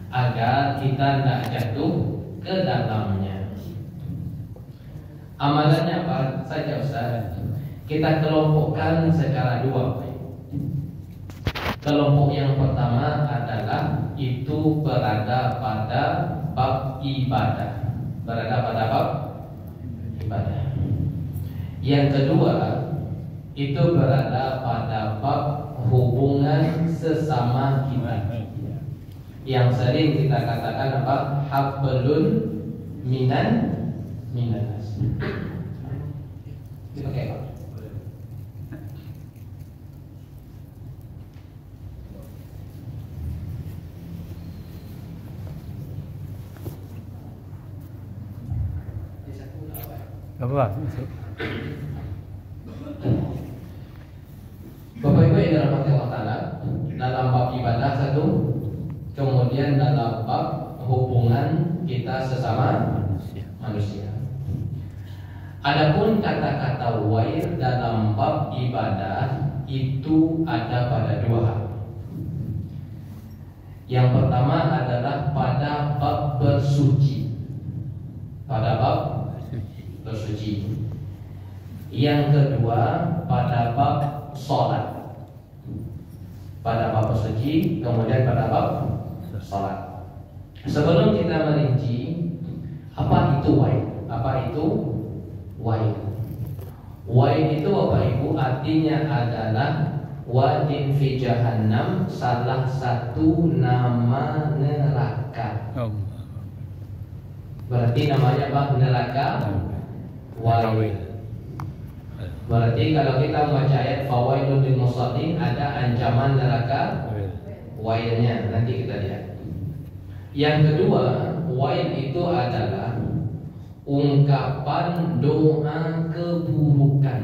agar kita tidak jatuh ke dalamnya. Amalannya apa saja Ustaz? Kita kelompokkan secara dua. Kelompok yang pertama adalah itu berada pada bab ibadah. Berada pada bab ibadah. Yang kedua itu berada pada bab hubungan sesama kita. Yang sering kita katakan apa? Hablun minanas. Dipakai apa? Apa? Bapak Ibu yang dirahmati Allah Ta'ala, dalam bab ibadah satu, kemudian dalam bab hubungan kita sesama manusia. Adapun kata-kata wair dalam bab ibadah itu ada pada dua hal. Yang pertama adalah pada bab bersuci. Pada bab bersuci. Yang kedua pada bab sholat. Pada bab bersuci, kemudian pada bab sholat. Sebelum kita merinci apa itu waid, apa itu waid. Waid itu Bapak Ibu artinya adalah wadin fi jahannam, salah satu nama neraka. Berarti namanya apa? Neraka waid. Berarti kalau kita membaca ayat fawaidul lil musallin, ada ancaman neraka waidnya. Nanti kita lihat. Yang kedua, waid itu adalah ungkapan doa keburukan,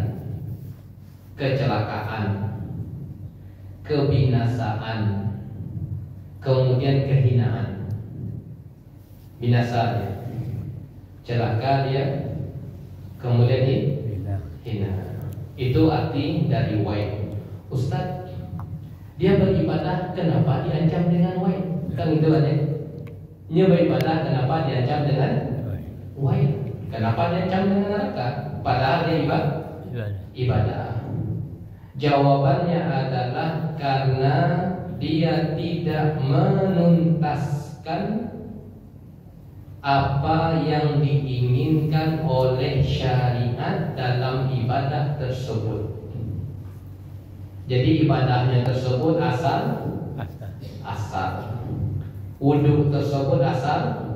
kecelakaan, kebinasaan, kemudian kehinaan. Binasa dia, celaka dia, kemudian hina. Itu arti dari waid. Ustaz, dia beribadah kenapa diancam dengan waid? Kan itu kan ya. Dia beribadah kenapa diancam dengan waid? Kenapa diancam dengan neraka? Padahal dia ibadah. Jawabannya adalah karena dia tidak menuntaskan apa yang diinginkan oleh syariat dalam ibadah tersebut. Jadi ibadahnya tersebut asal. Wudhu tersebut asal.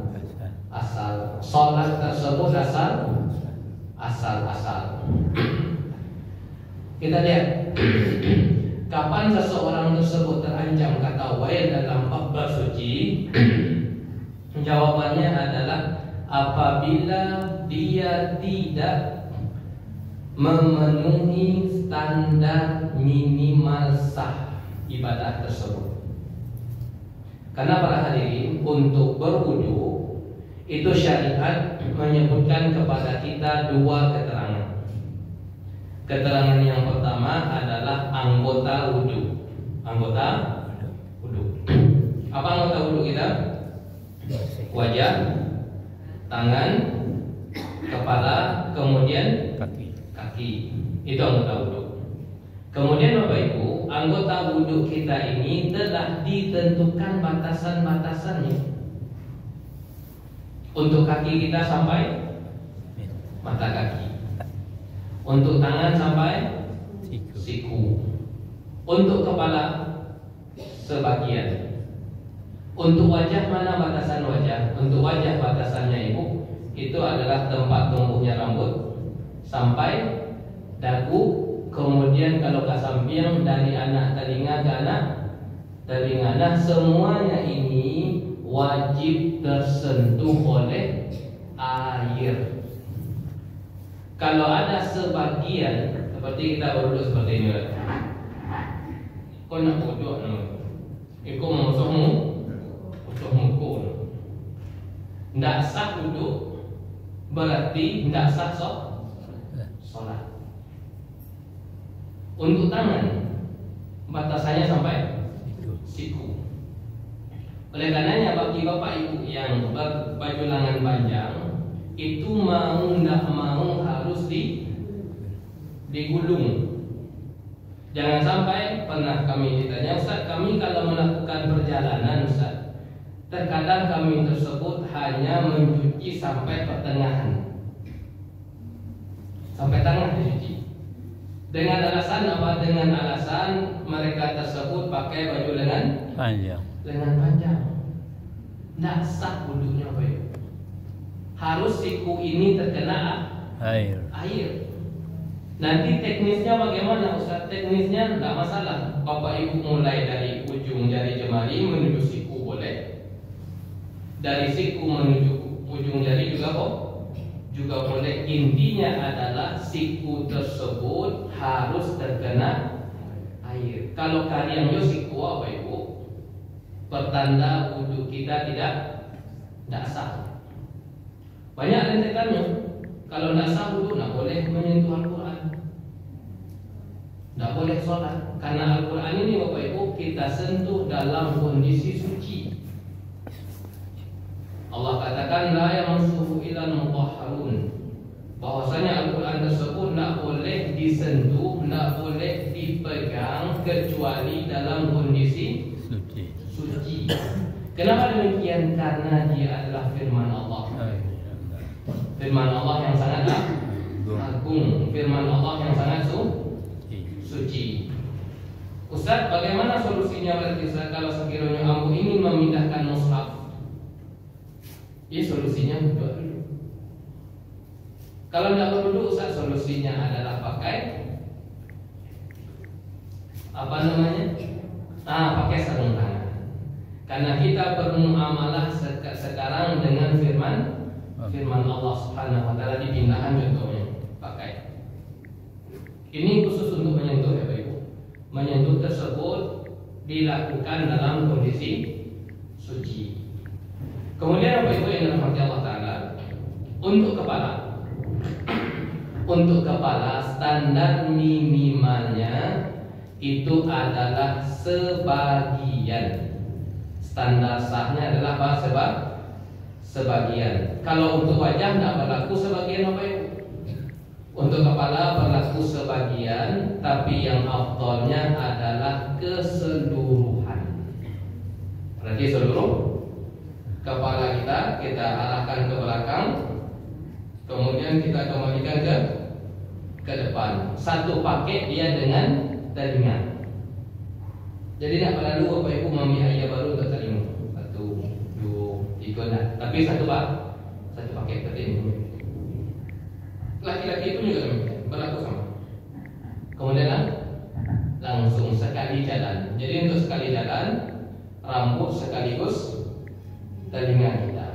Sholat tersebut asal. Kita lihat kapan seseorang tersebut terancam kata wail dalam bab bersuci. Jawabannya adalah apabila dia tidak memenuhi standar minimal sah ibadah tersebut. Karena para hadirin, untuk berwudu itu syariat menyebutkan kepada kita dua keterangan. Keterangan yang pertama adalah anggota wudu. Anggota wudu. Apa anggota wudu kita? Wajah, tangan, kepala, kemudian kaki. Itu anggota wudu. Kemudian Bapak Ibu, anggota wudu kita ini telah ditentukan batasan-batasannya. Untuk kaki kita sampai mata kaki. Untuk tangan sampai siku. Untuk kepala sebagian. Untuk wajah mana batasan wajah? Untuk wajah batasannya Ibu itu adalah tempat tumbuhnya rambut sampai dagu, kemudian kalau ke samping dari anak telinga ke anak telinga. Nah, semuanya ini wajib tersentuh oleh air. Kalau ada sebagian seperti kita berduduk seperti ini, kau nak duduk, ikut musuhmu. Tidak sah duduk, berarti tidak sah sholat. Untuk tangan batasannya sampai siku. Oleh karenanya bagi bapak ibu yang berbaju lengan panjang itu mau tidak mau harus digulung. Jangan sampai pernah kami ditanya, Ustaz, kami kalau melakukan perjalanan Ustaz, terkadang kami tersebut hanya mencuci sampai pertengahan, sampai tengah dicuci. Dengan alasan apa? Dengan alasan mereka tersebut pakai baju lengan panjang. Tidak sah wudhunya, Pak. Harus siku ini terkena air. Nanti teknisnya bagaimana Ustaz? Teknisnya tidak masalah. Bapak Ibu mulai dari ujung jari jemari menuju siku boleh. Dari siku menuju ujung jari juga boleh. Intinya adalah siku tersebut harus terkena air. Kalau kalian yo siku Bapak Ibu, pertanda wudhu kita tidak sah. Banyak rentetannya. Kalau tidak sah wudhu, tidak boleh menyentuh Al-Quran, tidak boleh sholat. Karena Al-Quran ini Bapak Ibu kita sentuh dalam kondisi suci. Allah katakan la yamassuhu illal mutahharun, bahwasanya Al-Quran tersebut tidak boleh disentuh, tidak boleh dipegang kecuali dalam kondisi suci. Kenapa demikian? Karena dia adalah firman Allah. Firman Allah yang sangat agung, firman Allah yang sangat suci. Ustaz, bagaimana solusinya berarti Ustaz kalau sekiranya ambu ingin memindahkan mushaf? Ya solusinya berdoa dulu. Kalau tidak berdoa Ustaz, solusinya adalah pakai pakai sarung tangan. Karena kita bermuamalah sekarang dengan firman Allah Subhanahu wa taala, dipindahkan contohnya pakai. Ini khusus untuk menyentuh ya Bapak Ibu. Menyentuh tersebut dilakukan dalam kondisi suci. Kemudian Bapak Ibu yang dirahmati Allah taala, untuk kepala standar minimalnya itu adalah sebagian. Standar sahnya adalah apa? Sebagian. Kalau untuk wajah tidak berlaku sebagian Bapak Ibu. Untuk kepala berlaku sebagian, tapi yang afdalnya adalah keseluruhan. Berarti seluruh kepala kita arahkan ke belakang, kemudian kita kembalikan ke depan. Satu paket dia dengan telinga. Jadi tidak perlu Bapak Ibu mengambil ayat baru untuk telinga. 1, 2, 3, tapi satu paket seperti ini. Laki-laki itu juga demikian, berlaku sama. Kemudian langsung sekali jalan. Jadi untuk sekali jalan, rambut sekaligus telinga kita.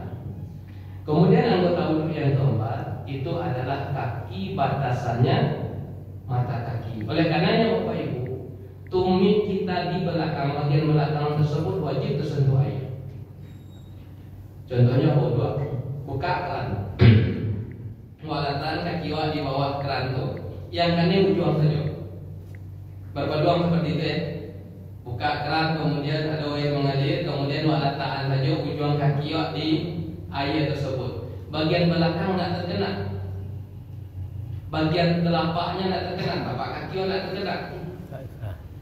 Kemudian anggota wudhu yang keempat itu adalah kaki, batasannya mata kaki. Oleh karenanya Bapak Ibu, tumit kita di belakang, bagian belakang tersebut wajib tersentuh air. Contohnya buka keran. Walatan kaki di bawah keran tuh, yang kane ujung saja. Berpaduan seperti itu ya. Buka keran, kemudian ada air mengalir, kemudian walataan saja ujung kaki di air tersebut. Bagian belakang tidak terkena, bagian telapaknya tidak terkena, tapak kaki tidak terkena.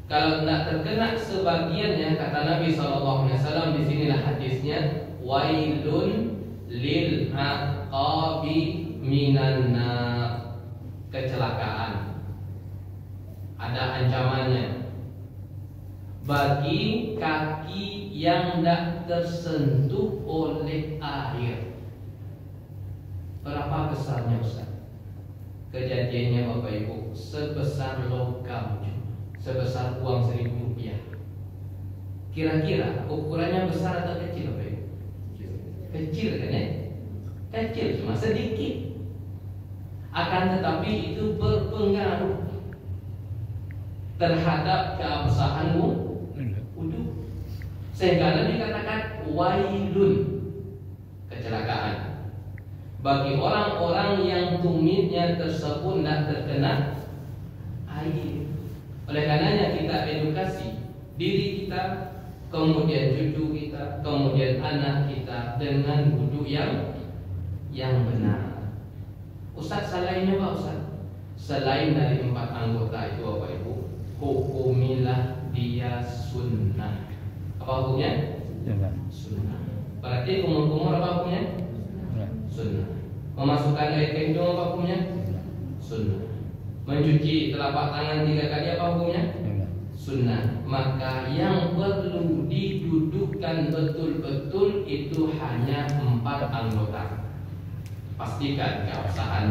Kalau tidak terkena sebagiannya, kata Nabi SAW, di sinilah hadisnya, wailun lil aqabi minan nar, kecelakaan, ada ancamannya bagi kaki yang tidak tersentuh oleh air. Berapa besarnya Ustaz? Kejadiannya Bapak Ibu sebesar logam, sebesar uang 1.000 rupiah. Kira-kira ukurannya besar atau kecil Bapak Ibu? Kecil kan ya? Kecil, cuma sedikit. Akan tetapi itu berpengaruh terhadap keabsahan wudhu. Sehingga Nabi katakan wailun, kecelakaan bagi orang-orang yang tumitnya tersebut tidak terkena air. Oleh karenanya kita edukasi diri kita, kemudian cucu kita, kemudian anak kita dengan wudhu yang benar. Ustaz, selainnya Pak Ustaz, selain dari 4 anggota itu Bapak Ibu, hukumilah dia sunnah. Apa hukumnya? Sunnah. Berarti kumur-kumur apa hukumnya? Sunnah. Memasukkan air ke hidung apa hukumnya? Sunnah. Mencuci telapak tangan 3 kali apa hukumnya? Sunnah. Maka yang perlu didudukkan betul-betul itu hanya 4 anggota. Pastikan keabsahan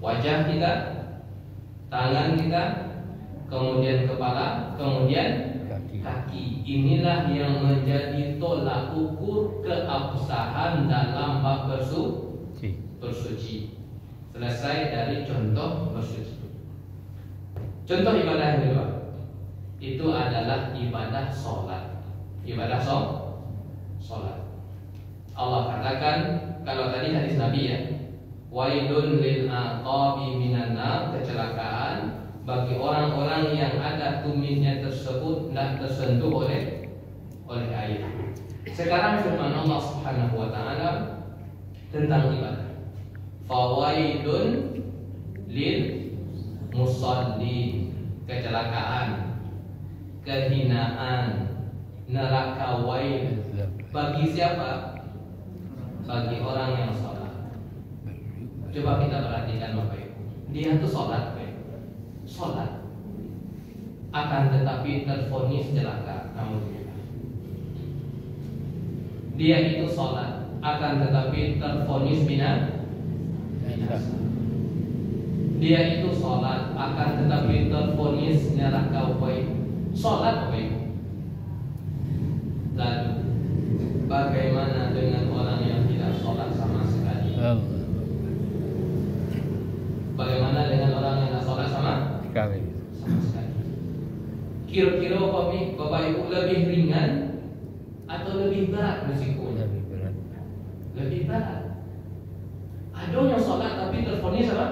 wajah kita, tangan kita, kemudian kepala, kemudian kaki. Inilah yang menjadi tolak ukur keabsahan dalam bab bersuci. Selesai dari contoh bersuci. Contoh ibadah yang kedua itu adalah ibadah sholat. Ibadah sholat. Allah katakan, kalau tadi hadis Nabi ya, wailun lil aqabi minan nar, kecelakaan bagi orang-orang yang ada tumitnya tersebut tidak tersentuh oleh air. Sekarang firman Allah Subhanahu wa taala tentang ibadah. Fawailun lil musallin, kecelakaan, kehinaan, neraka wail bagi siapa? Bagi orang yang sholat. Coba kita perhatikan Bapak Ibu, dia tuh sholat, sholat, akan tetapi tervonis celaka. Dia itu sholat, akan tetapi tervonis binasa. Dia itu sholat, akan tetapi tervonis neraka wail. Sholat Bapak Ibu. Lalu bagaimana dengan orang yang tidak sholat sama sekali? Bagaimana dengan orang yang tidak sholat sama sekali? Kira-kira Bapak Ibu lebih ringan atau lebih berat risikonya? Lebih berat. Ada yang sholat tapi tervonis apa?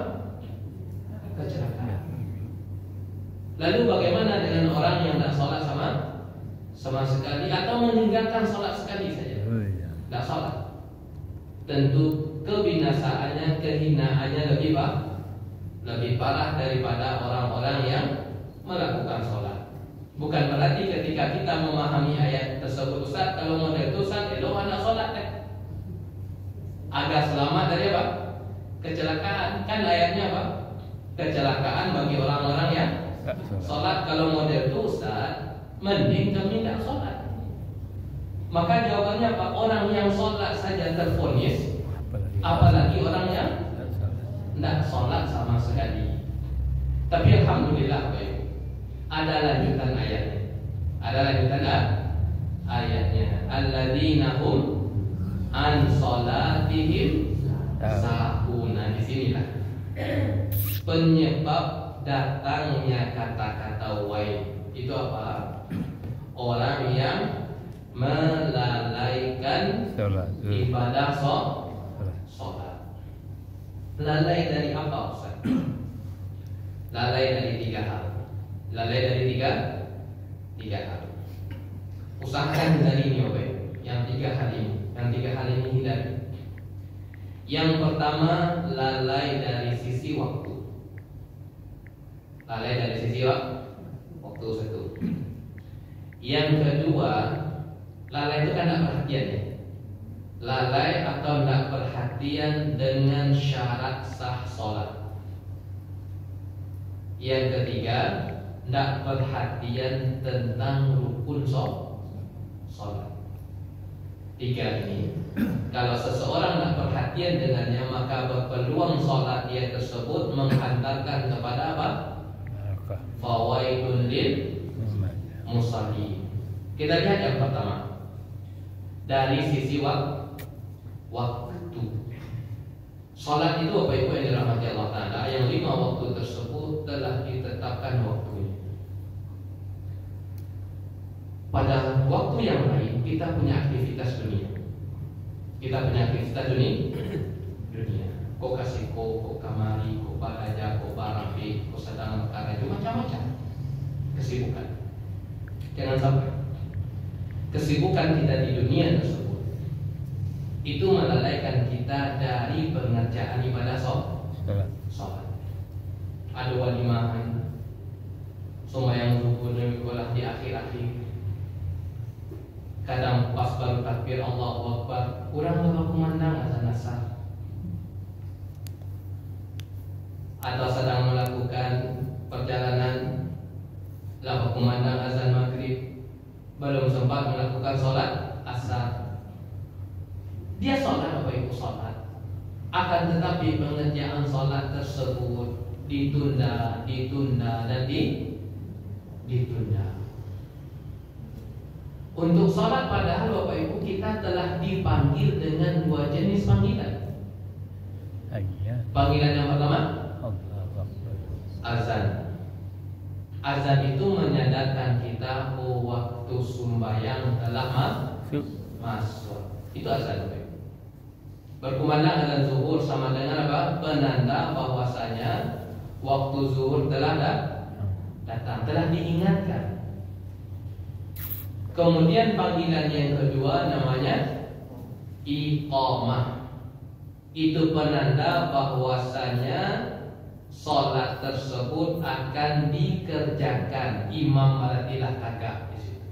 Kecelakaan. Lalu bagaimana dengan orang yang tidak sholat sama sekali atau meninggalkan sholat sekali saja? Tidak sholat. Tentu kebinasaannya, kehinaannya lebih parah daripada orang-orang yang melakukan sholat. Bukan berarti ketika kita memahami ayat tersebut, Ustaz, kalau model itu Ustaz, elok anak sholat agar selamat dari apa? Kecelakaan. Kan ayatnya apa? Kecelakaan bagi orang-orang yang sholat. Kalau model itu Ustaz, mending kami tidak sholat. Maka jawabannya apa? Orang yang sholat saja tervonis, apalagi orang yang tidak sholat sama sekali. Tapi alhamdulillah Bapak Ibu, ada lanjutan ayatnya. Ada lanjutan ayatnya. Alladzina hum an sholatihim sahuna. Di sinilah penyebab datangnya kata-kata wail. Itu apa? Orang yang melalaikan ibadah sholat. Lalai dari apa Ustaz? Lalai dari 3 hal. Lalai dari tiga hal. Usahakan dari ini Bapak. Yang 3 hal ini. Yang 3 hal ini hindari. Yang pertama, lalai dari sisi waktu. Lalai dari sisi waktu satu. Yang kedua, lalai itu kan tidak perhatian ya. Lalai atau tidak perhatian dengan syarat sah sholat. Yang ketiga, tidak perhatian tentang rukun sholat. 3 ini, kalau seseorang tidak perhatian dengannya, maka berpeluang sholat dia tersebut menghantarkan kepada apa? Fawaidun lil musallin. Kita lihat yang pertama, dari sisi waktu. Sholat itu Bapak Ibu yang dirahmati Allah Ta'ala, yang 5 waktu tersebut telah ditetapkan waktunya. Pada waktu yang lain kita punya aktivitas dunia. Kok kasiko, kok kamari, kok balaja, kok barafi, kok sedang perkara itu macam-macam kesibukan. Jangan sampai kesibukan kita di dunia tersebut itu melalaikan kita dari pengerjaan ibadah sholat. Ada walimahan, sembahyang zuhur bola di akhir-akhir. Kadang pas baru takbir Allahu Akbar, kurang lupa kumandang azan asar. Atau sedang melakukan perjalanan, lalu kumandang azan maghrib, belum sempat melakukan sholat asar. Dia sholat apa itu sholat? Akan tetapi pengerjaan sholat tersebut ditunda dan ditunda. Untuk sholat padahal Bapak Ibu kita telah dipanggil dengan dua jenis panggilan. Panggilan yang pertama azan. Azan itu menyadarkan kita waktu sembahyang telah masuk. Itu azan. Berkumandang azan zuhur sama dengan apa? Penanda bahwasanya waktu zuhur telah datang, telah diingatkan. Kemudian panggilan yang kedua namanya iqamah. Itu penanda bahwasanya sholat tersebut akan dikerjakan. Imam berartilah tegak di situ.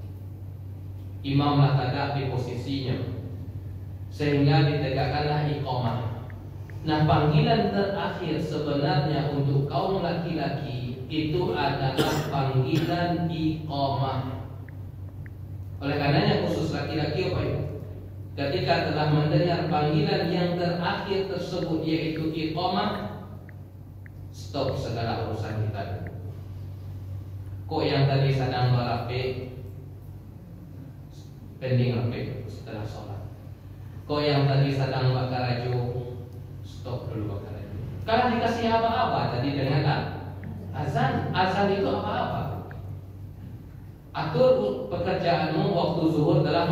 Imamlah tegak di posisinya, sehingga ditegakkanlah iqamah. Nah, panggilan terakhir sebenarnya untuk kaum laki-laki itu adalah panggilan iqamah. Oleh karenanya khusus laki-laki apa itu? Ketika telah mendengar panggilan yang terakhir tersebut yaitu iqamah, stop segala urusan kita. Kok yang tadi sedang berapi pending rapi setelah sholat. Kok yang tadi sedang bakar raju, stop dulu bakar raju. Kalau dikasih apa-apa tadi dengan azan itu apa-apa. Atur pekerjaanmu waktu zuhur telah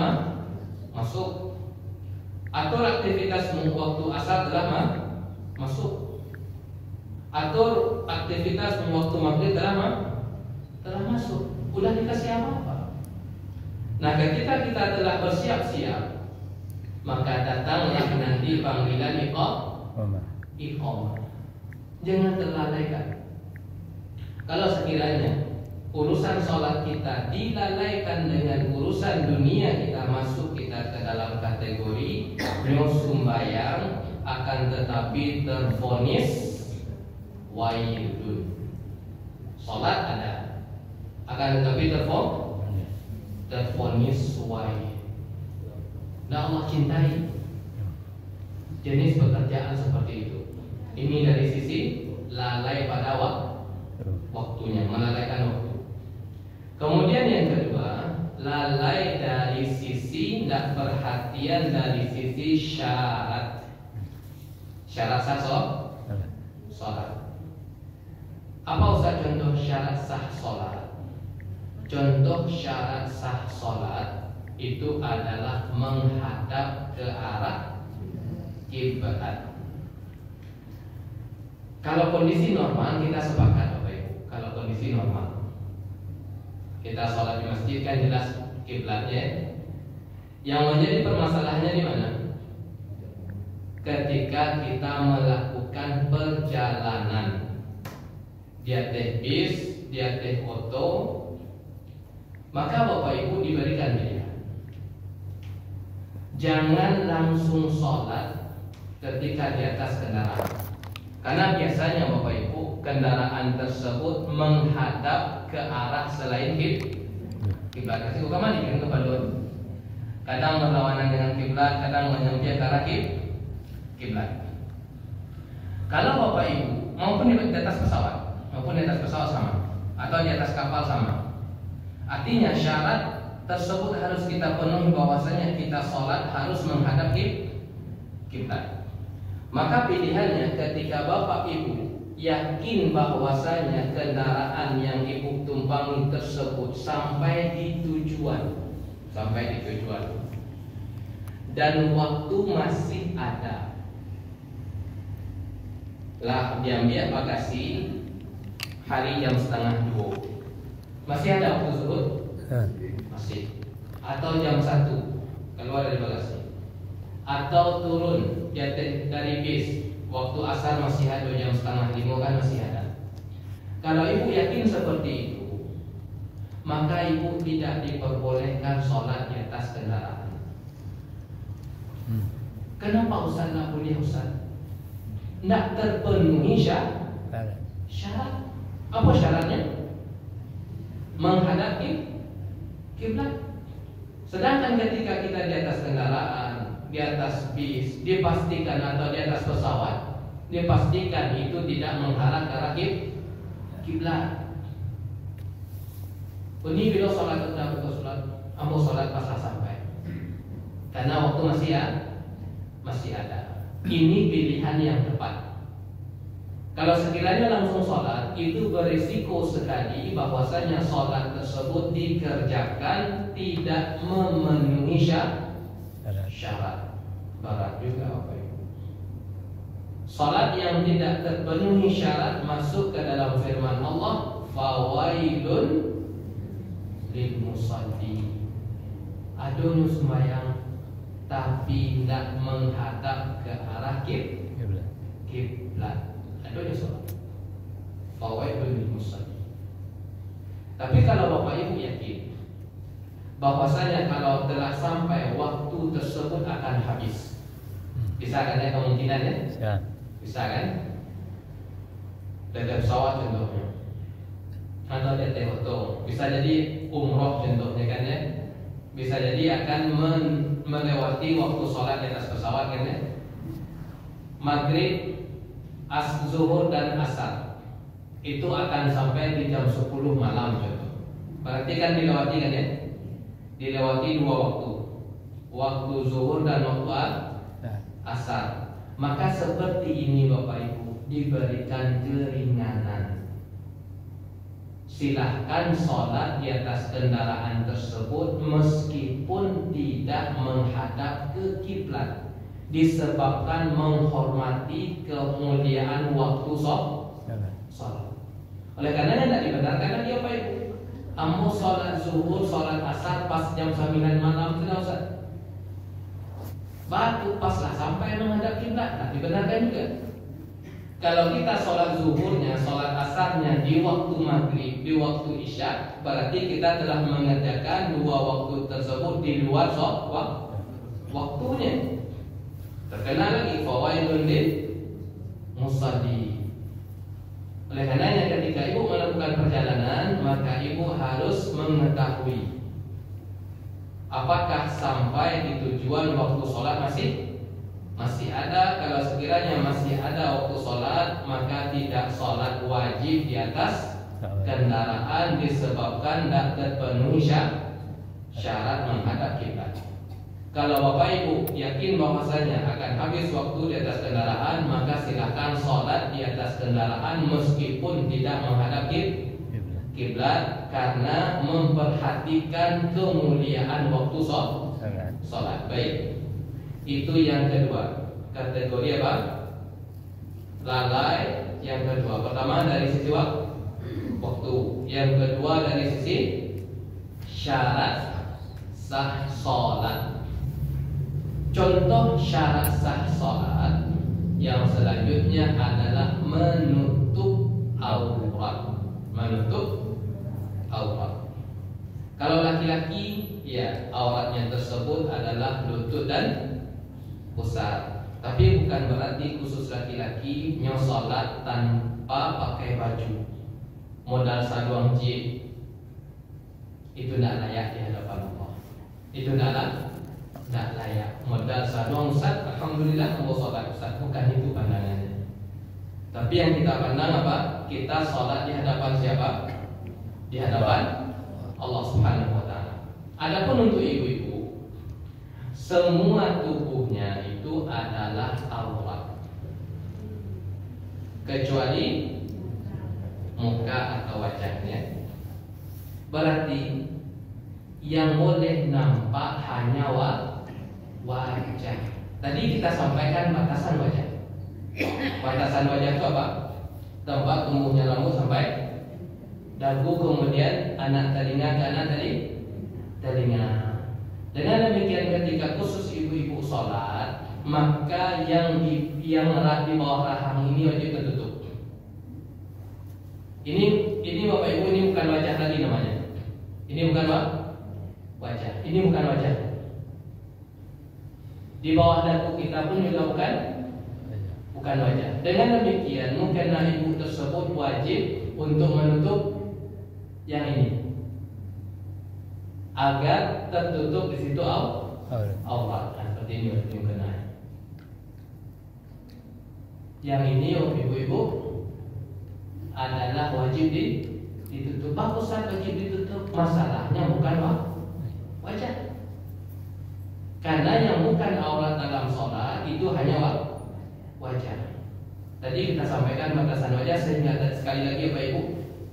masuk. Atur aktivitasmu waktu asar telah masuk. Atur aktivitasmu waktu maghrib telah masuk. Udah dikasih apa-apa. Nah, ketika kita telah bersiap-siap, maka datanglah nanti panggilan iqamah. Jangan terlalaikan. Kalau sekiranya urusan sholat kita dilalaikan dengan urusan dunia, kita masuk kita ke dalam kategori sembahyang akan tetapi tervonis wailun. Sholat ada, akan tetapi tervonis wail. Nah, Allah cintai jenis pekerjaan seperti itu. Ini dari sisi lalai pada waktunya, melalaikan waktu. Kemudian yang kedua, lalai dari sisi tidak perhatian dari sisi syarat. Syarat sah sholat. Apa Ustaz contoh syarat sah sholat? Contoh syarat sah sholat itu adalah menghadap ke arah kiblat. Kalau kondisi normal kita sepakat Bapak Ibu. Kalau kondisi normal kita sholat di masjid kan jelas kiblatnya. Yang menjadi permasalahannya di mana? Ketika kita melakukan perjalanan, dia teh bis, dia teh oto, maka Bapak Ibu diberikan pilihan. Jangan langsung sholat ketika di atas kendaraan, karena biasanya Bapak Ibu kendaraan tersebut menghadap ke arah selain kiblat. Kasih ukama nih ke balon. Kadang berlawanan dengan kiblat, kadang menyempit ke arah kiblat. Kalau Bapak Ibu maupun di atas pesawat, sama, atau di atas kapal sama, artinya syarat tersebut harus kita penuhi bahwasanya kita sholat harus menghadap kiblat. Maka pilihannya ketika Bapak Ibu yakin bahwasanya kendaraan yang ibu tumpangi tersebut sampai di tujuan, dan waktu masih ada, lah diambil bagasi hari jam 1:30, masih ada waktu zuhur, masih atau jam 1 keluar dari bagasi, atau turun dari bis waktu asar masih ada, jam 4:30 kan masih ada. Kalau ibu yakin seperti itu, maka ibu tidak diperbolehkan sholat di atas kendaraan. Kenapa Ustaz nggak boleh Ustaz? Nggak terpenuhi syarat. Apa syaratnya? Menghadap kiblat. Sedangkan ketika kita di atas kendaraan, di atas bis, dipastikan atau di atas pesawat, dipastikan itu tidak menghadap ke arah kiblat. Ini bila sholat kita sholat, ambo sholat pas sampai. Karena waktu masih ada. Ini pilihan yang tepat. Kalau sekiranya langsung sholat, itu berisiko sekali bahwasanya sholat tersebut dikerjakan tidak memenuhi syarat. Berat juga apa itu? Sholat yang tidak terpenuhi syarat masuk ke dalam firman Allah, fawailun lil musalli. Aduh sembahyang tapi tidak menghadap ke arah kiblat. Aduh sholat. Fawailun lil musalli. Tapi kalau Bapak Ibu yakin bahwasanya kalau telah sampai waktu tersebut akan habis, bisa kan ya kemungkinannya? Bisa kan? Dari pesawat contohnya, atau dari hotel, bisa jadi umroh contohnya kan ya, bisa jadi akan melewati waktu sholat di atas pesawat kan ya, maghrib, zuhur dan asar itu akan sampai di jam 10 malam contoh. Berarti kan dilewati kan ya, dilewati 2 waktu zuhur dan waktu asar. Maka seperti ini Bapak Ibu diberikan keringanan. Silahkan sholat di atas kendaraan tersebut meskipun tidak menghadap ke kiblat, disebabkan menghormati kemuliaan waktu sholat. Oleh karenanya tidak dibenarkan lagi Bapak Ibu. Ambo sholat zuhur, sholat asar pas jam 9 malam tidak usah. Batu paslah sampai menghadap kiblat, nah dibenarkan juga. Kalau kita sholat zuhurnya, sholat asarnya di waktu maghrib, di waktu isya, berarti kita telah mengerjakan 2 waktu tersebut di luar waktunya. Terkena lagi fawailun lil musalli. Oleh karenanya ketika ibu melakukan perjalanan, maka ibu harus mengetahui apakah sampai di tujuan waktu sholat masih ada. Kalau sekiranya masih ada waktu sholat, maka tidak sholat wajib di atas kendaraan disebabkan tidak terpenuhi syarat menghadap kiblat. Kalau Bapak Ibu yakin bahwasanya akan habis waktu di atas kendaraan, maka silakan sholat di atas kendaraan meskipun tidak menghadap kiblat, karena memperhatikan kemuliaan waktu sholat. Baik, itu yang kedua. Kategori apa? Lalai. Yang kedua, pertama dari sisi waktu. Yang kedua dari sisi syarat sah sholat. Contoh syarat sah sholat yang selanjutnya adalah menutup aurat. Kalau laki-laki, ya auratnya tersebut adalah lutut dan pusar. Tapi bukan berarti khusus laki-laki sholat tanpa pakai baju, modal saluang jib. Itu tidak layak di hadapan Allah. Itu tidak layak. Modal saluang Ustaz, alhamdulillah mau sholat Ustaz. Bukan itu pandangannya. Tapi yang kita pandang apa? Kita sholat di hadapan siapa? Di hadapan Allah Subhanahu wa ta'ala. Adapun untuk ibu-ibu, semua tubuhnya itu adalah aurat, kecuali muka atau wajahnya. Berarti yang boleh nampak hanya wajah. Tadi kita sampaikan batasan wajah. Batasan wajah itu apa? Tempat tumbuhnya rambut sampai dagu, kemudian anak telinga ke anak telinga. Dengan demikian ketika khusus ibu-ibu sholat, maka yang di bawah rahang ini wajib tertutup. Ini Bapak Ibu, ini bukan wajah lagi namanya. Ini bukan wajah. Ini bukan wajah. Di bawah dagu kita pun juga bukan wajah. Dengan demikian, mukena ibu tersebut wajib untuk menutup yang ini, agar tertutup di situ aurat. Seperti ini mukena. Yang ini ibu-ibu adalah wajib ditutup. Bagus wajib ditutup. Masalahnya bukan wajah. Karena yang bukan aurat dalam sholat itu hanya wajah. Tadi kita sampaikan batasan wajah, sehingga sekali lagi Bapak Ibu,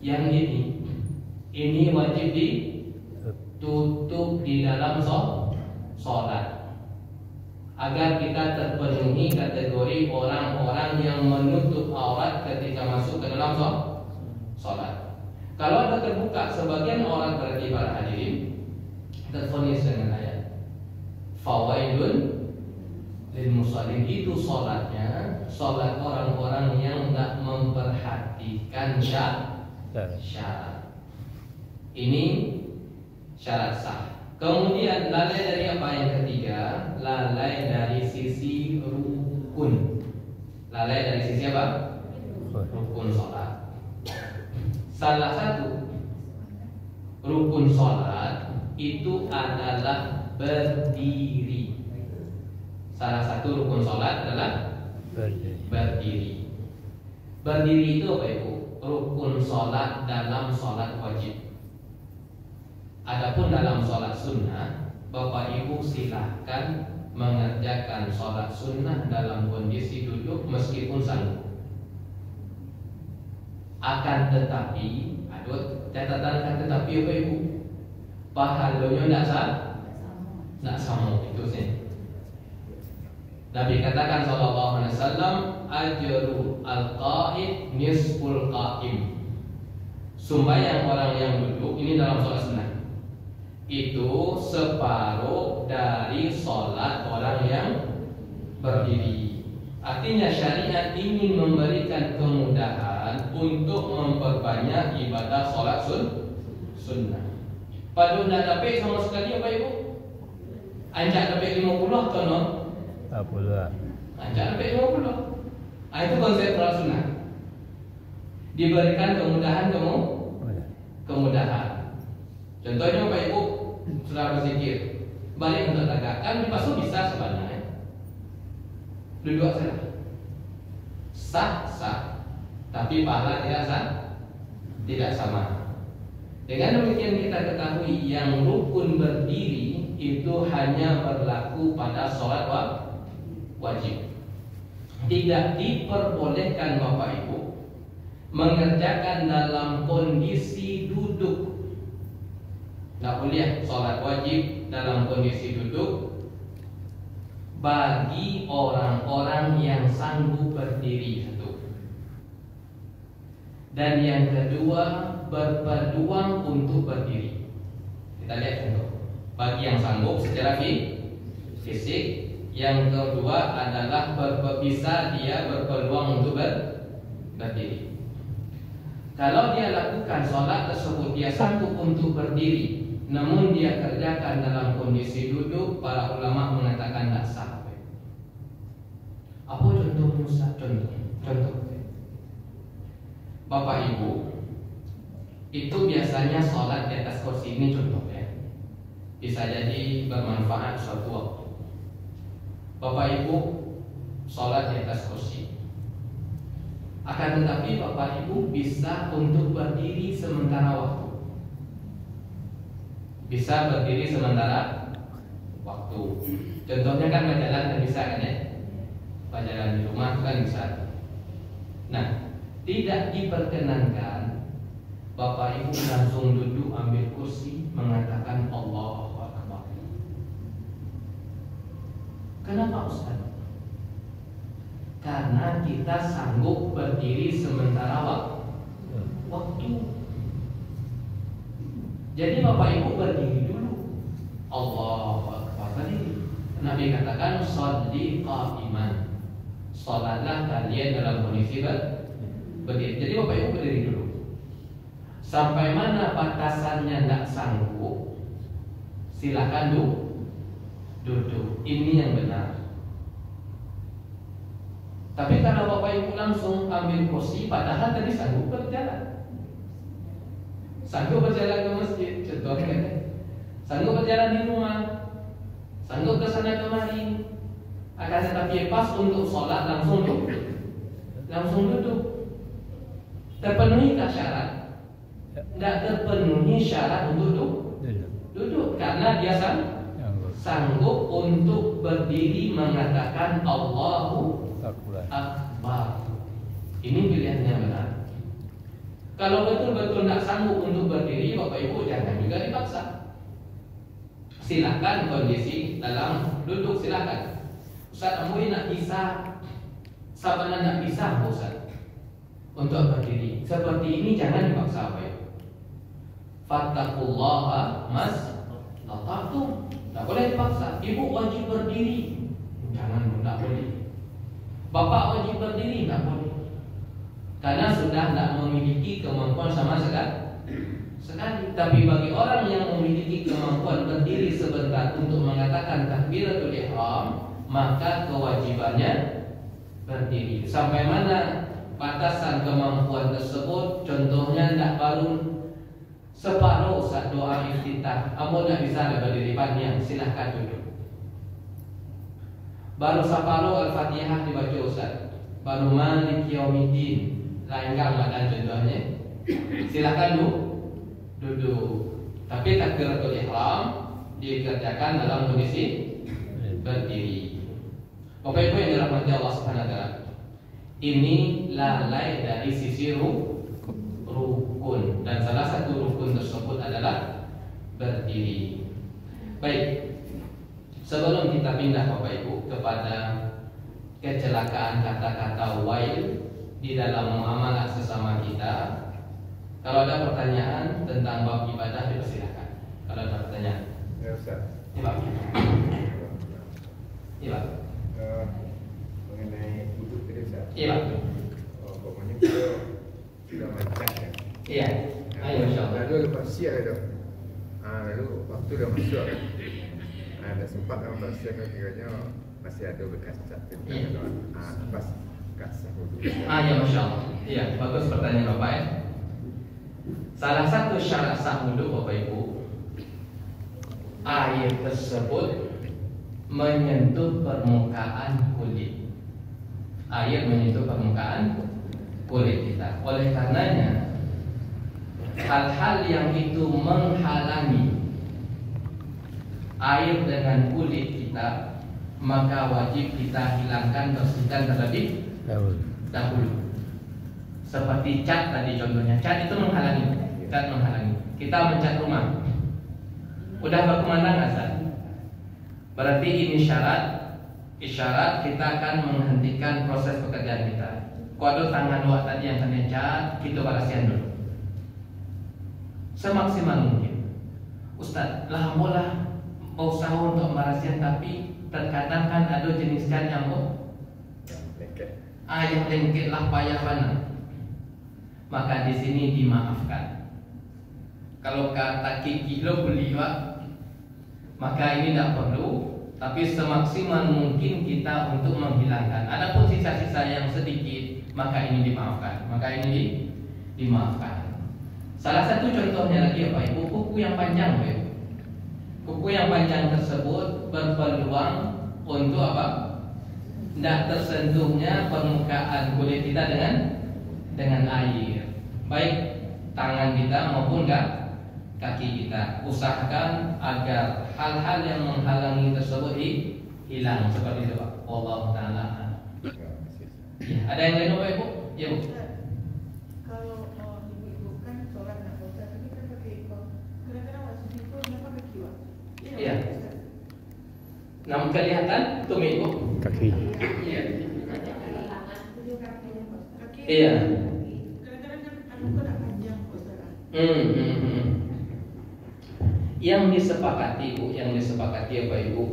yang ini wajib ditutup di dalam sholat, agar kita terpenuhi kategori orang-orang yang menutup aurat ketika masuk ke dalam sholat. Kalau ada terbuka sebagian aurat, berarti para hadirin terfonis dengan ayat fawailun lil musallin. Itu sholatnya sholat orang-orang yang tidak memperhatikan syarat. Ini syarat sah. Kemudian lalai dari apa yang ketiga? Lalai dari sisi rukun. Lalai dari sisi apa? Rukun sholat. Salah satu rukun sholat itu adalah berdiri. Salah satu rukun sholat adalah berdiri. Berdiri itu apa Ibu? Rukun sholat dalam sholat wajib. Adapun dalam sholat sunnah, Bapak Ibu silahkan mengerjakan sholat sunnah dalam kondisi duduk meskipun sanggup. Akan tetapi, catatan tetapi Bapak Ibu, pahalanya tidak sama itu sih. Nabi katakan sallallahu alaihi wasallam, ajru al-qa'id nisful qa'im. Sembahyang orang yang duduk, ini dalam sholat sunnah, itu separuh dari sholat orang yang berdiri. Artinya syariat ingin memberikan kemudahan untuk memperbanyak ibadah sholat sunnah. Padahal tidak dapat sama sekali apa Ibu? Anjak dapat 50 atau no? 50. Anjak dapat 50. Itu konsep sholat sunnah. Diberikan kemudahan kemudahan. Contohnya Bapak Ibu sudah berzikir, balik untuk tegakkan, dipasung bisa sebenarnya. Duduk saja, sah, tapi pahala tidak sama. Dengan demikian kita ketahui yang rukun berdiri itu hanya berlaku pada sholat wajib. Tidak diperbolehkan Bapak Ibu mengerjakan dalam kondisi duduk. Tidak boleh sholat wajib dalam kondisi duduk bagi orang-orang yang sanggup berdiri. Dan yang kedua, berpeluang untuk berdiri. Kita lihat contoh. Bagi yang sanggup secara fisik. Yang kedua adalah bisa dia berpeluang untuk berdiri. Kalau dia lakukan sholat tersebut, dia sanggup untuk berdiri, namun dia kerjakan dalam kondisi duduk, para ulama mengatakan tidak sah. Apa contohnya Ustaz? Contoh Bapak Ibu itu biasanya sholat di atas kursi, ini contohnya. Bisa jadi bermanfaat suatu waktu. Bapak Ibu sholat di atas kursi, akan tetapi Bapak Ibu bisa untuk berdiri sementara waktu. Bisa berdiri sementara waktu. Contohnya kan berjalan kan bisa kan ya? Berjalan di rumah kan bisa. Nah, tidak diperkenankan Bapak Ibu langsung duduk ambil kursi mengatakan Allahu Akbar. Kenapa Ustaz? Karena kita sanggup berdiri sementara waktu. Jadi Bapak Ibu berdiri dulu. Allahu Akbar. Tadi Nabi katakan sholli qa'iman. Salatlah kalian dalam kondisi berdiri. Jadi Bapak Ibu berdiri dulu. Sampai mana batasannya tidak sanggup, silakan duduk. Ini yang benar. Tapi kalau Bapak Ibu langsung ambil kursi, padahal tadi sanggup berjalan. Sanggup berjalan ke masjid, contohnya. Sanggup berjalan di rumah, sanggup ke sana kemari. Akan tetapi pas untuk sholat langsung duduk. Terpenuhikah syarat? Tidak terpenuhi syarat untuk duduk karena dia sanggup untuk berdiri mengatakan Allahu Akbar. Ini pilihan yang benar. Kalau betul-betul tidak sanggup untuk berdiri, Bapak Ibu jangan juga dipaksa. Silakan kondisi dalam duduk, silakan. Ustaz, kamu nak bisa, sabarnya nak bisa, Ustaz, untuk berdiri. Seperti ini jangan dipaksa, Bapak Ibu. Fattaqullaha mastata'tum. Tak boleh dipaksa. Ibu wajib berdiri, jangan, tak boleh. Bapak wajib berdiri, tak boleh. Karena sudah tidak memiliki kemampuan sama sekali. Tapi bagi orang yang memiliki kemampuan berdiri sebentar untuk mengatakan takbiratul ihram, maka kewajibannya berdiri. Sampai mana batasan kemampuan tersebut? Contohnya tidak baru separuh saat doa iftitah, kamu tidak bisa ada berdiri panjang, silahkan duduk. Baru separuh Al-Fatihah dibaca Ustaz, baru Malik Yaumiddin, lain Ramadan contohnya, silahkan duduk. Tapi takbiratul ihram dikerjakan dalam kondisi berdiri. Bapak Ibu yang dirahmati Allah Subhanahu wa taala, ini lalai dari sisi rukun, dan salah satu rukun tersebut adalah berdiri. Baik, sebelum kita pindah Bapak Ibu kepada kecelakaan kata-kata wail di dalam muamalah sesama kita, kalau ada pertanyaan tentang bab ibadah dipersilakan. Kalau ada pertanyaan. Ya Ustaz. Iya Pak. Iya Pak. Mengenai wudhu tadi Ustaz. Iya Pak. Pokoknya kita sudah macam ya. Iya. Ayo insyaallah. Lalu lepas siap itu. Lalu waktu dah masuk. Ada sempat lepas siap kan kiranya masih ada bekas cat. Iya. Pas kat wudhu. Ya Masya Allah. Iya, bagus pertanyaan Bapak ya. Salah satu syarat sah wudhu Bapak Ibu, air tersebut menyentuh permukaan kulit. Air menyentuh permukaan kulit kita. Oleh karenanya, hal-hal yang itu menghalangi air dengan kulit kita, maka wajib kita hilangkan, bersihkan terlebih dahulu. Seperti cat tadi contohnya, cat itu menghalangi. Kita mencat rumah, udah berkumandang asal, berarti ini isyarat kita akan menghentikan proses pekerjaan kita. Kalau tangan luar tadi yang kena cat, kita bersihan dulu semaksimal mungkin. Ustaz, lah usaha untuk merasihan, tapi terkadang kan ada jenis cat yang yang lengket lah, payah mana. Maka di sini dimaafkan. Kalau kata kiki lo beli Pak, maka ini tidak perlu. Tapi semaksimal mungkin kita untuk menghilangkan. Adapun sisa-sisa yang sedikit, maka ini dimaafkan. Dimaafkan. Salah satu contohnya lagi Pak Ibu, kuku yang panjang Pak Ibu. Kuku yang panjang tersebut berpeluang untuk apa? Tidak tersentuhnya permukaan kulit kita dengan air, baik tangan kita maupun kaki kita. Usahakan agar hal-hal yang menghalangi tersebut hilang, seperti itu Pak. Wallahu ta'ala. Ya, ada yang lain Bapak Ibu? Ya Bu. Kalau ibu-ibu kan sholat nak puasa, tapi kan pakai ikut. Kadang-kadang waktu itu kenapa kaki Pak? Iya. Namun kelihatan tumit Ibu. Kaki. Iya. Kaki. Iya. Kadang-kadang kan anu kan tak panjang Ustaz. Yang disepakati Bu, yang disepakati apa Ibu?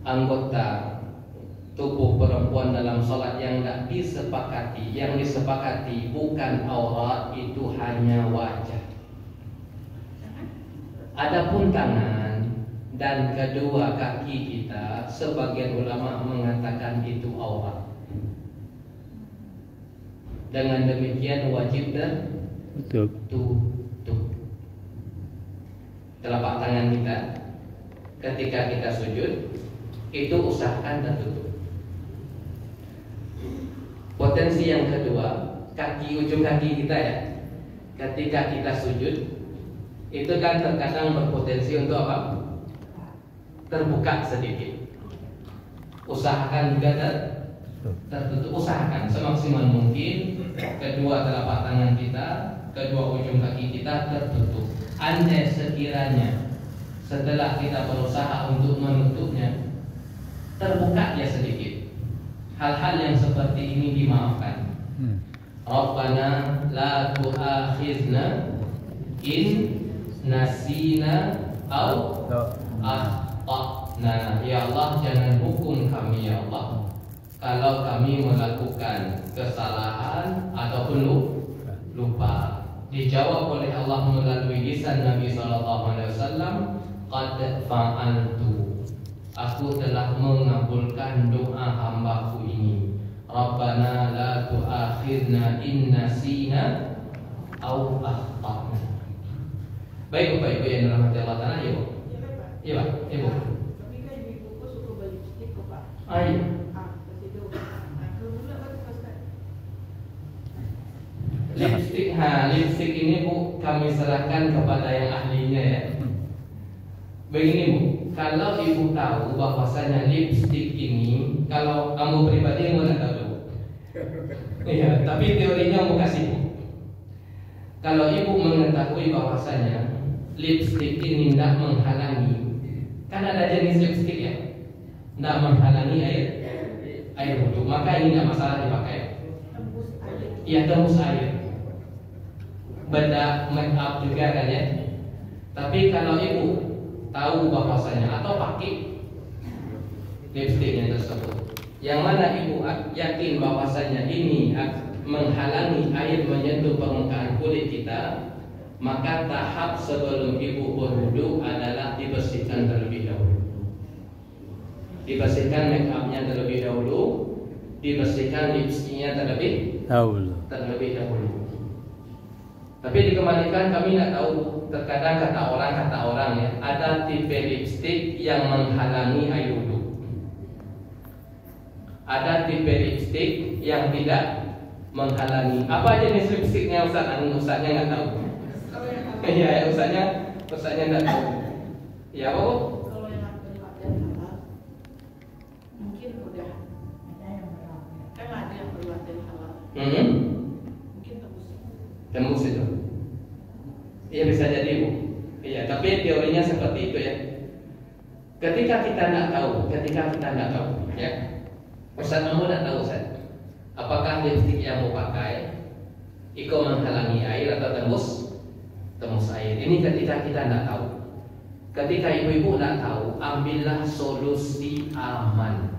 Anggota tubuh perempuan dalam sholat yang tidak disepakati, yang disepakati bukan aurat, itu hanya wajah. Adapun tangan dan kedua kaki kita, sebagian ulama mengatakan itu aurat. Dengan demikian wajib dan tutup telapak tangan kita ketika kita sujud itu usahakan tertutup. Potensi yang kedua, ujung kaki kita ya, ketika kita sujud itu kan terkadang berpotensi untuk apa? Terbuka sedikit. Usahakan juga tertutup, usahakan semaksimal mungkin kedua telapak tangan kita, kedua ujung kaki kita tertutup. Andai sekiranya setelah kita berusaha untuk menutupnya terbuka ya sedikit, hal-hal yang seperti ini dimaafkan. Rabbana la tu'akhizna in nasina au akhtana. Ya Allah, jangan hukum kami ya Allah kalau kami melakukan kesalahan ataupun lupa. Dijawab oleh Allah melalui lisan Nabi SAW, qad fa'altu, aku telah mengabulkan doa hambaku ini. Rabbana la tu'akhirna in nasina au akhtana. Baik Bapak Ibu yang dirahmati Allah Ta'ala, ya Bu? Iya Pak, iya Bu. Tapi kan ibu-ibuku suka beli lipstick kok Pak. Iya. Lipstick ini Bu kami serahkan kepada yang ahlinya ya. Begini Bu, kalau Ibu tahu bahwasanya lipstick ini, kalau kamu pribadi mau tak tahu. Iya, tapi teorinya mau kasih Bu. Kalau Ibu mengetahui bahwasanya lipstick ini tidak menghalangi, kan ada jenis lipstick ya, tidak menghalangi air wudhu, maka ini tidak masalah dipakai. Iya, tembus air. Benda make up juga kan ya. Tapi kalau Ibu tahu bahwasanya atau pakai lipstiknya tersebut, yang mana Ibu yakin bahwasanya ini menghalangi air menyentuh permukaan kulit kita, maka tahap sebelum Ibu berwudu adalah dibersihkan terlebih dahulu. Dibersihkan make upnya terlebih dahulu, dibersihkan lipstiknya terlebih dahulu. Tapi dikembalikan, kami tidak tahu. Terkadang kata orang ya, ada tipe lipstik yang menghalangi air wudhu. Ada tipe lipstik yang tidak menghalangi. Apa jenis lipstiknya Ustaz? Ustaznya nggak tahu. Iya, Ustaznya nggak tahu. Ya Bu? Kalau yang berlatihan halal, mungkin udah kan ada yang berlatihan halal. Mungkin tembus itu. Iya bisa jadi Bu. Iya, tapi teorinya seperti itu ya. Ketika kita tidak tahu, ya. Ustaz kamu tidak tahu Ustaz, apakah lipstik yang mau pakai itu menghalangi air atau tembus air. Ini ketika kita tidak tahu. Ketika ibu-ibu tidak tahu, ambillah solusi aman.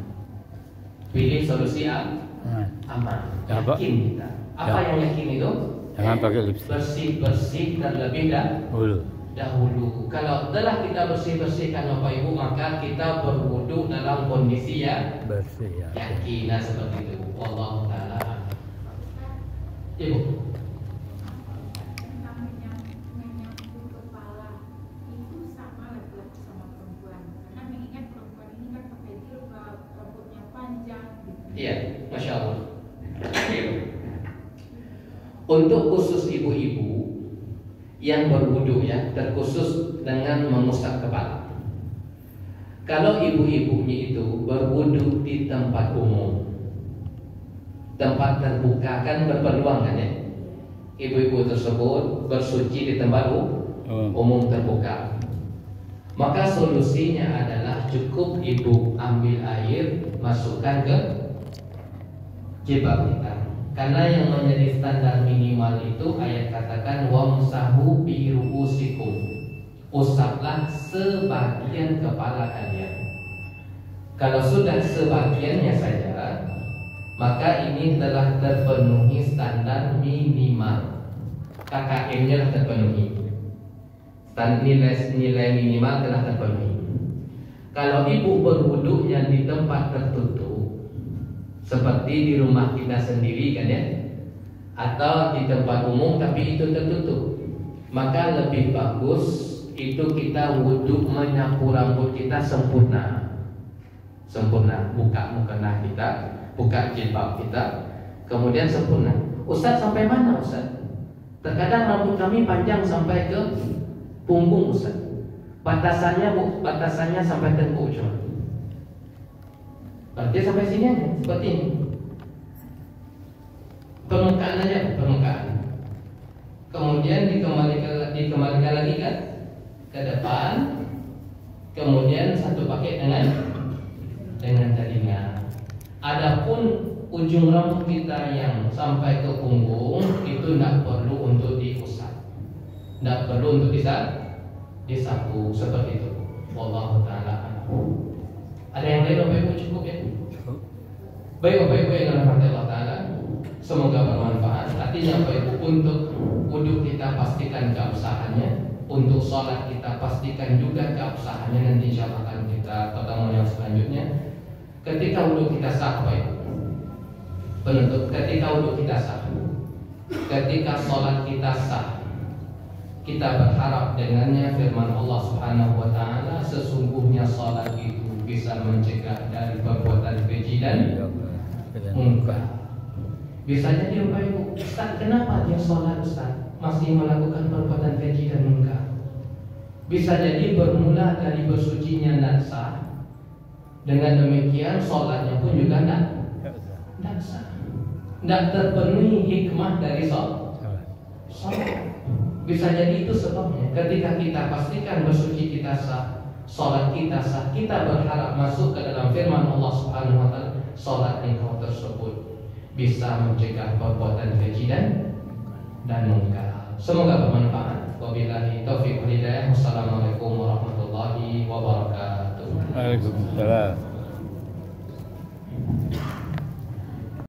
Pilih solusi aman. Yakin kita. Apa yang yakin itu? Jangan pakai lipstick. Bersih terlebih dahulu. Kalau telah kita bersihkan Bapak Ibu, maka kita berwudu dalam kondisi yang bersih ya. yakin. Nah seperti itu. Wallahu ta'ala. Ibu. Iya, Masya Allah. Untuk khusus ibu-ibu yang berwudu ya, terkhusus dengan mengusap kepala. Kalau ibu-ibunya itu berwudu di tempat umum, tempat terbuka, kan berpeluang kan ya, ibu-ibu tersebut bersuci di tempat umum terbuka, maka solusinya adalah cukup ibu ambil air, masukkan ke jilbab kita. Karena yang menjadi standar minimal itu ayat katakan wamsahu bi ru'usikum, usaplah sebagian kepala kalian. Kalau sudah sebagiannya saja, maka ini telah terpenuhi standar minimal. KKM-nya terpenuhi. Nilai minimal telah terpenuhi. Kalau ibu berwuduknya di tempat tertutup, seperti di rumah kita sendiri kan ya, atau di tempat umum tapi itu tertutup, maka lebih bagus itu kita wuduk menyapu rambut kita sempurna. Buka mukena kita, buka jilbab kita, kemudian sempurna. Ustaz sampai mana Ustaz? Terkadang rambut kami panjang sampai ke punggung Ustaz. Batasannya sampai tengkuk cuma. Berarti sampai sini aja, seperti ini. Permukaan aja, permukaan. Kemudian dikembalikan lagi kan ke depan. Kemudian satu paket dengan telinga. Adapun ujung rambut kita yang sampai ke punggung itu tidak perlu untuk diusap, tidak perlu untuk disapu seperti itu. Wallahu ta'ala. Ada yang lain Bapak Ibu cukup ya? Baik Bapak Ibu yang dirahmati Allah Ta'ala, semoga bermanfaat. Artinya Bapak Ibu, untuk wudhu kita pastikan keabsahannya, untuk sholat kita pastikan juga keabsahannya. Nanti insya Allah akan kita pertemuan yang selanjutnya. Ketika wudhu kita sah Bapak Ibu, penutup, ketika wudhu kita sah, ketika sholat kita sah, kita berharap dengannya firman Allah Subhanahu wa Ta'ala, sesungguhnya sholat itu bisa mencegah dari perbuatan keji dan munkar. Bisa jadi Bapak Ibu, Ustaz, kenapa dia sholat Ustaz masih melakukan perbuatan keji dan munkar? Bisa jadi bermula dari bersucinya tidak sah. Dengan demikian sholatnya pun juga tidak sah, tidak terpenuhi hikmah dari sholat. Bisa jadi itu sebabnya. Ketika kita pastikan bersuci kita sah, sholat kita sah, kita berharap masuk ke dalam firman Allah Subhanahu wa Ta'ala, sholat engkau tersebut bisa mencegah perbuatan keji dan munkar. Semoga bermanfaat. Wabillahi taufiq wal hidayah. Wassalamualaikum warahmatullahi wabarakatuh. Waalaikumsalam.